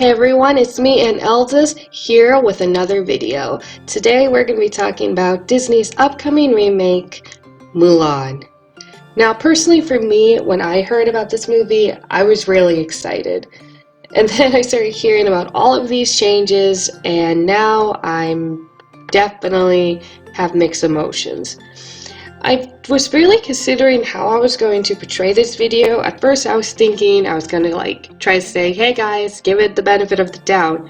Hey everyone, it's me and Eldis here with another video. Today we're going to be talking about Disney's upcoming remake, Mulan. Now personally for me, when I heard about this movie, I was really excited. And then I started hearing about all of these changes and now I'm definitely have mixed emotions. I was really considering how I was going to portray this video. At first I was thinking I was going to try to say, hey guys, give it the benefit of the doubt.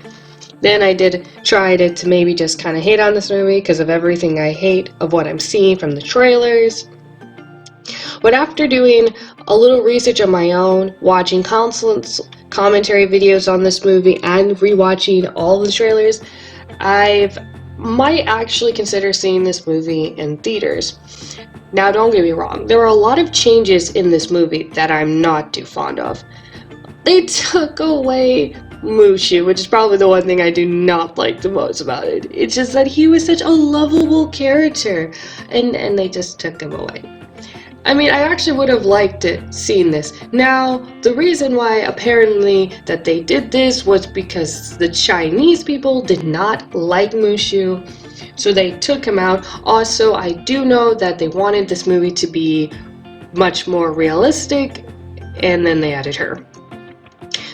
Then I did try to maybe just kind of hate on this movie because of everything I hate of what I'm seeing from the trailers. But after doing a little research on my own, watching commentary videos on this movie and rewatching all the trailers, I might actually consider seeing this movie in theaters. Now don't get me wrong, there are a lot of changes in this movie that I'm not too fond of. They took away Mushu, which is probably the one thing I do not like the most about it. It's just that he was such a lovable character, and they just took him away. I mean, I actually would have liked it, seeing this. Now, the reason why apparently that they did this was because the Chinese people did not like Mushu, so they took him out. Also, I do know that they wanted this movie to be much more realistic, and then they added her.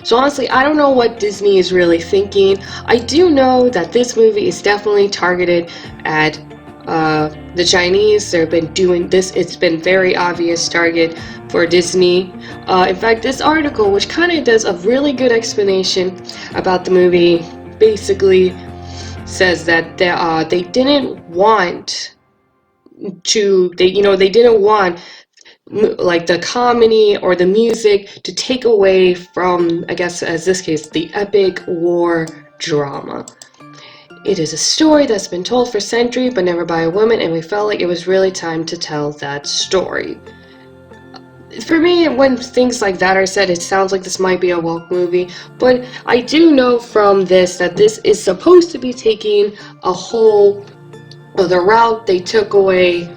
So honestly, I don't know what Disney is really thinking. I do know that this movie is definitely targeted at the Chinese. They've been doing this. It's been very obvious target for Disney. In fact, this article, which kind of does a really good explanation about the movie, basically says that they didn't want to. They didn't want like the comedy or the music to take away from, I guess, as this case, the epic war drama. It is a story that's been told for centuries, but never by a woman, and we felt like it was really time to tell that story. For me, when things like that are said, it sounds like this might be a woke movie, but I do know from this that this is supposed to be taking a whole other route. They took away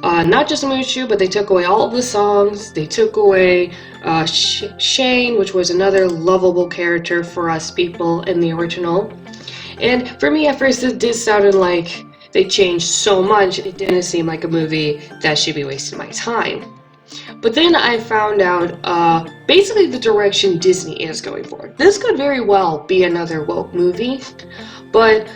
not just Mushu, but they took away all of the songs. They took away Shang, which was another lovable character for us people in the original. And for me, at first, it did sound like they changed so much, it didn't seem like a movie that should be wasting my time. But then I found out basically the direction Disney is going for. This could very well be another woke movie, but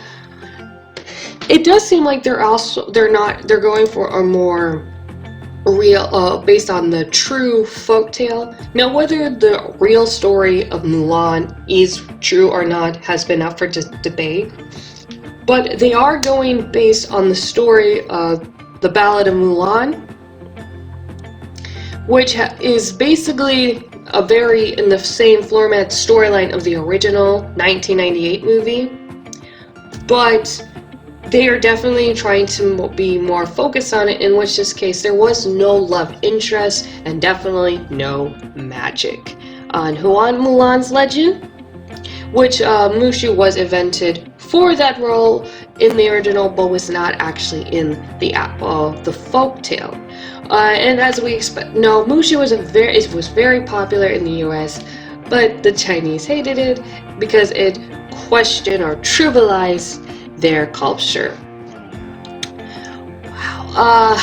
it does seem like they're going for a more real, based on the true folktale. Now, whether the real story of Mulan is true or not has been up for debate, but they are going based on the story of the Ballad of Mulan, which is basically in the same format storyline of the original 1998 movie, but they are definitely trying to be more focused on it, in which this case there was no love interest and definitely no magic. On Mulan's legend, which Mushu was invented for that role in the original, but was not actually in the folktale. And as we expect, no, Mushu was very popular in the US, but the Chinese hated it because it questioned or trivialized their culture. Wow.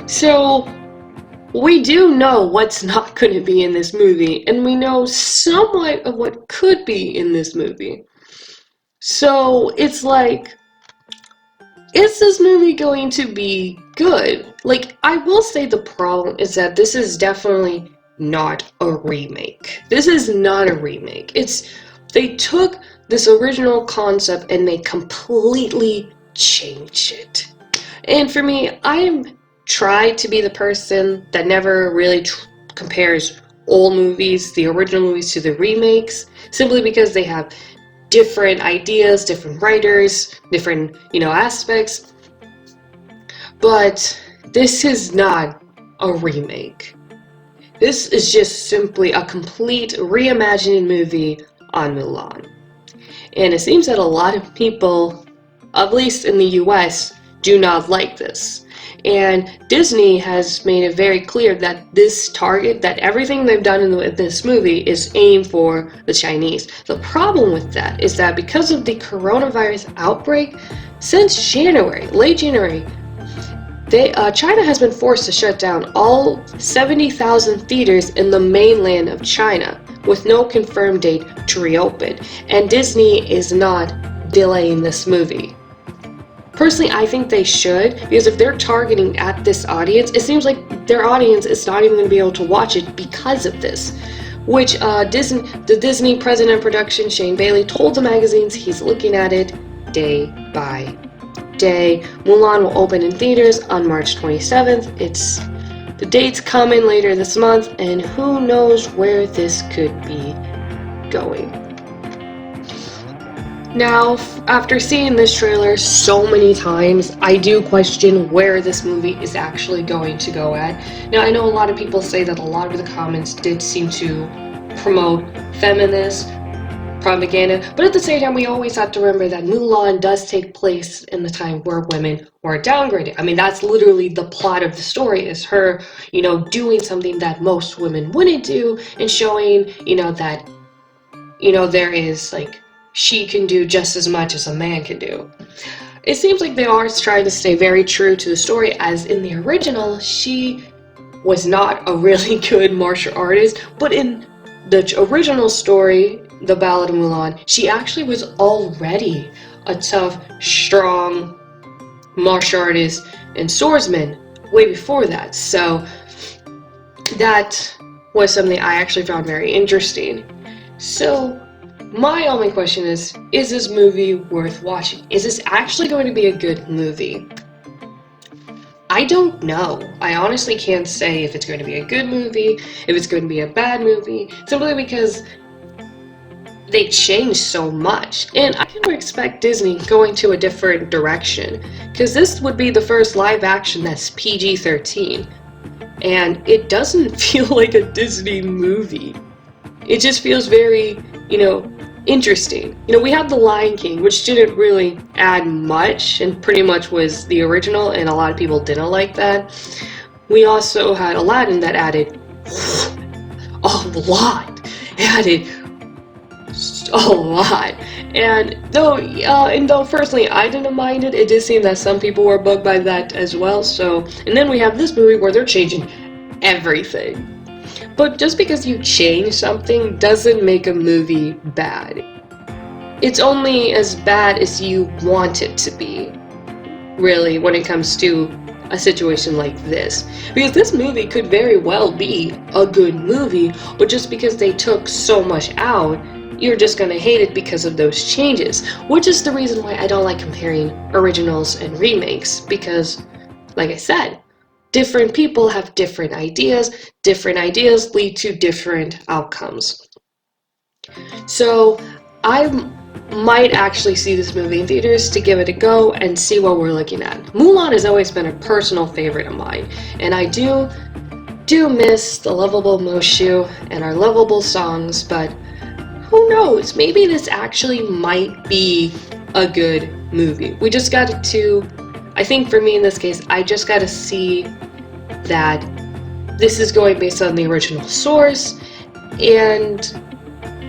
So we do know what's not going to be in this movie, and we know somewhat of what could be in this movie. So it's like, is this movie going to be good? Like, I will say the problem is that this is definitely not a remake. This is not a remake. They took this original concept and they completely changed it. And for me, I try to be the person that never really compares old movies, the original movies, to the remakes, simply because they have different ideas, different writers, different, aspects. But this is not a remake. This is just simply a complete reimagining movie on Mulan. And it seems that a lot of people, at least in the US, do not like this. And Disney has made it very clear that that everything they've done in this movie is aimed for the Chinese. The problem with that is that because of the coronavirus outbreak, since late January, China has been forced to shut down all 70,000 theaters in the mainland of China with no confirmed date to reopen, and Disney is not delaying this movie. Personally, I think they should, because if they're targeting at this audience, it seems like their audience is not even going to be able to watch it because of this. Which the Disney president of production, Shang told the magazines he's looking at it day by day. Mulan will open in theaters on March 27th. The date's coming later this month, and who knows where this could be going. Now, after seeing this trailer so many times, I do question where this movie is actually going to go at. Now, I know a lot of people say that a lot of the comments did seem to promote feminist propaganda, but at the same time, we always have to remember that Mulan does take place in the time where women were downgraded. I mean, that's literally the plot of the story, is her, doing something that most women wouldn't do, and showing, that, there is, she can do just as much as a man can do. It seems like they are trying to stay very true to the story, as in the original, she was not a really good martial artist, but in the original story, The Ballad of Mulan, she actually was already a tough, strong martial artist and swordsman way before that. So that was something I actually found very interesting. So my only question is this movie worth watching? Is this actually going to be a good movie? I don't know. I honestly can't say if it's going to be a good movie, if it's going to be a bad movie, simply because they changed so much. And I can expect Disney going to a different direction, because this would be the first live action that's PG-13. And it doesn't feel like a Disney movie. It just feels very, interesting. We had The Lion King, which didn't really add much and pretty much was the original, and a lot of people didn't like that. We also had Aladdin that added a lot. It added a lot. And though personally I didn't mind it, it did seem that some people were bugged by that as well. So, and then we have this movie where they're changing everything. But just because you change something doesn't make a movie bad. It's only as bad as you want it to be, really, when it comes to a situation like this. Because this movie could very well be a good movie, but just because they took so much out, you're just gonna hate it because of those changes. Which is the reason why I don't like comparing originals and remakes, because, like I said, different people have different ideas lead to different outcomes. So I might actually see this movie in theaters to give it a go and see what we're looking at. Mulan has always been a personal favorite of mine, and I do miss the lovable Mushu and our lovable songs, but who knows, maybe this actually might be a good movie. We just got to, I think for me in this case, I just got to see that this is going based on the original source, and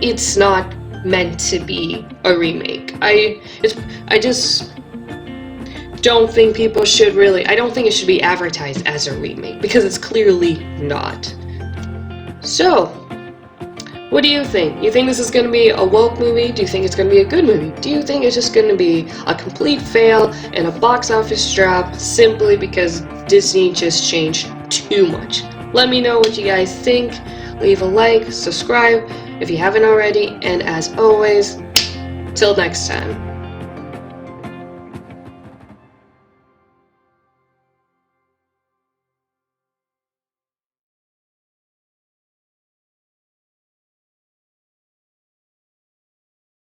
it's not meant to be a remake. I just don't think people should really, I don't think it should be advertised as a remake, because it's clearly not. So, what do you think? You think this is going to be a woke movie? Do you think it's going to be a good movie? Do you think it's just going to be a complete fail and a box office drop simply because Disney just changed too much? Let me know what you guys think. Leave a like, subscribe if you haven't already, and as always, till next time.